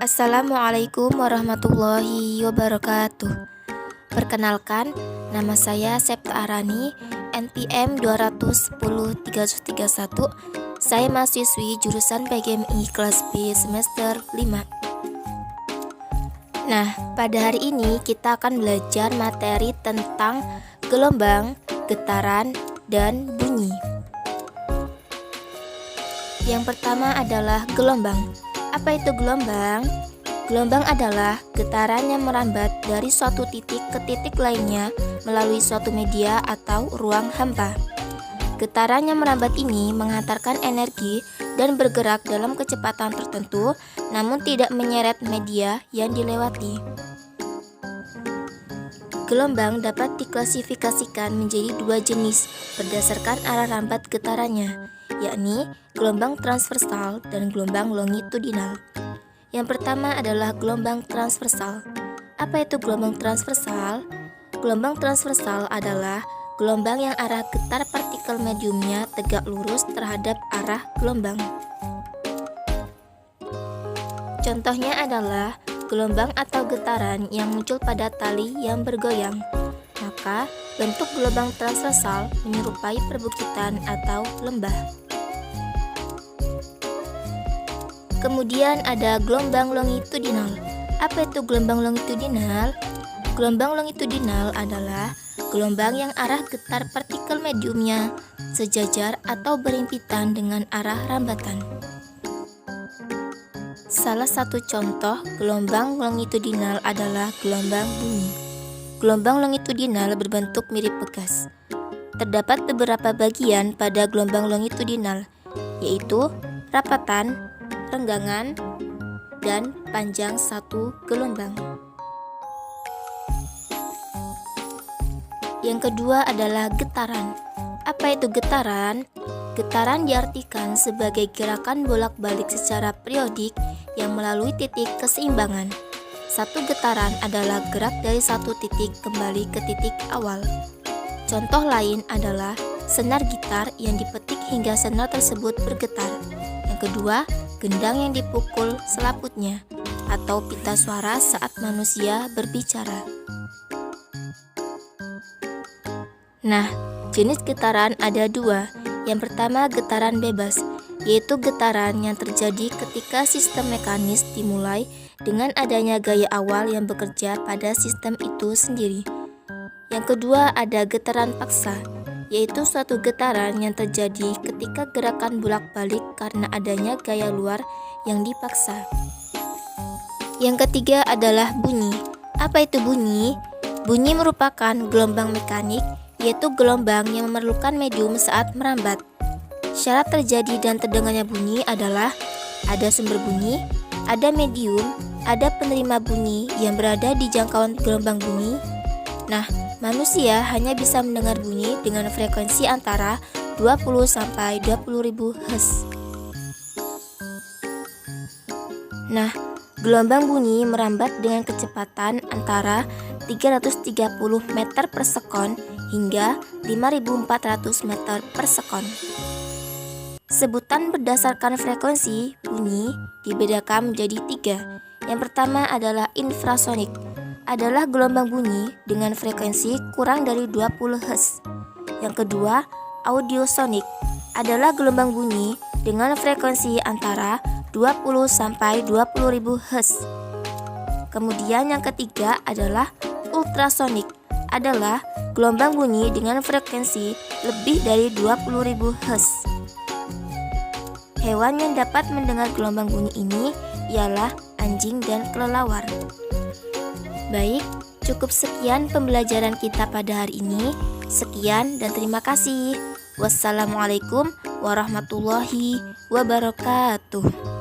Assalamualaikum warahmatullahi wabarakatuh. Perkenalkan, nama saya Septa Arani, NPM 210-331. Saya mahasiswi jurusan PGMI kelas B semester 5. Nah, pada hari ini kita akan belajar materi tentang gelombang, getaran, dan bunyi. Yang pertama adalah gelombang. Apa itu gelombang? Gelombang adalah getaran yang merambat dari suatu titik ke titik lainnya melalui suatu media atau ruang hampa. Getaran yang merambat ini menghantarkan energi dan bergerak dalam kecepatan tertentu, namun tidak menyeret media yang dilewati. Gelombang dapat diklasifikasikan menjadi dua jenis berdasarkan arah rambat getarannya, yakni gelombang transversal dan gelombang longitudinal. Yang pertama adalah gelombang transversal. Apa itu gelombang transversal? Gelombang transversal adalah gelombang yang arah getar partikel mediumnya tegak lurus terhadap arah gelombang. Contohnya adalah gelombang atau getaran yang muncul pada tali yang bergoyang. Maka, bentuk gelombang transversal menyerupai perbukitan atau lembah. Kemudian ada gelombang longitudinal. Apa itu gelombang longitudinal? Gelombang longitudinal adalah gelombang yang arah getar partikel mediumnya sejajar atau berhimpitan dengan arah rambatan. Salah satu contoh gelombang longitudinal adalah gelombang bunyi. Gelombang longitudinal berbentuk mirip pegas. Terdapat beberapa bagian pada gelombang longitudinal, yaitu rapatan, renggangan, dan panjang satu gelombang. Yang kedua adalah getaran. Apa itu getaran? Getaran diartikan sebagai gerakan bolak-balik secara periodik yang melalui titik keseimbangan. Satu getaran adalah gerak dari satu titik kembali ke titik awal. Contoh lain adalah senar gitar yang dipetik hingga senar tersebut bergetar. Yang kedua, gendang yang dipukul selaputnya, atau pita suara saat manusia berbicara. Nah, jenis getaran ada dua. Yang pertama, getaran bebas, yaitu getaran yang terjadi ketika sistem mekanis dimulai dengan adanya gaya awal yang bekerja pada sistem itu sendiri. Yang kedua, ada getaran paksa, yaitu suatu getaran yang terjadi ketika gerakan bolak-balik karena adanya gaya luar yang dipaksa. Yang ketiga adalah bunyi. Apa itu bunyi? Bunyi merupakan gelombang mekanik, yaitu gelombang yang memerlukan medium saat merambat. Syarat terjadi dan terdengarnya bunyi adalah ada sumber bunyi, ada medium, ada penerima bunyi yang berada di jangkauan gelombang bunyi. Nah, manusia hanya bisa mendengar bunyi dengan frekuensi antara 20-20.000 Hz. Nah, gelombang bunyi merambat dengan kecepatan antara 330 meter per sekon hingga 5.400 meter per sekon. Sebutan berdasarkan frekuensi bunyi dibedakan menjadi tiga. Yang pertama adalah infrasonik, adalah gelombang bunyi dengan frekuensi kurang dari 20 Hz. Yang kedua, audiosonik, adalah gelombang bunyi dengan frekuensi antara 20-20.000 Hz. Kemudian yang ketiga adalah ultrasonik, adalah gelombang bunyi dengan frekuensi lebih dari 20.000 Hz. Hewan yang dapat mendengar gelombang bunyi ini ialah anjing dan kelelawar. Baik, cukup sekian pembelajaran kita pada hari ini. Sekian dan terima kasih. Wassalamualaikum warahmatullahi wabarakatuh.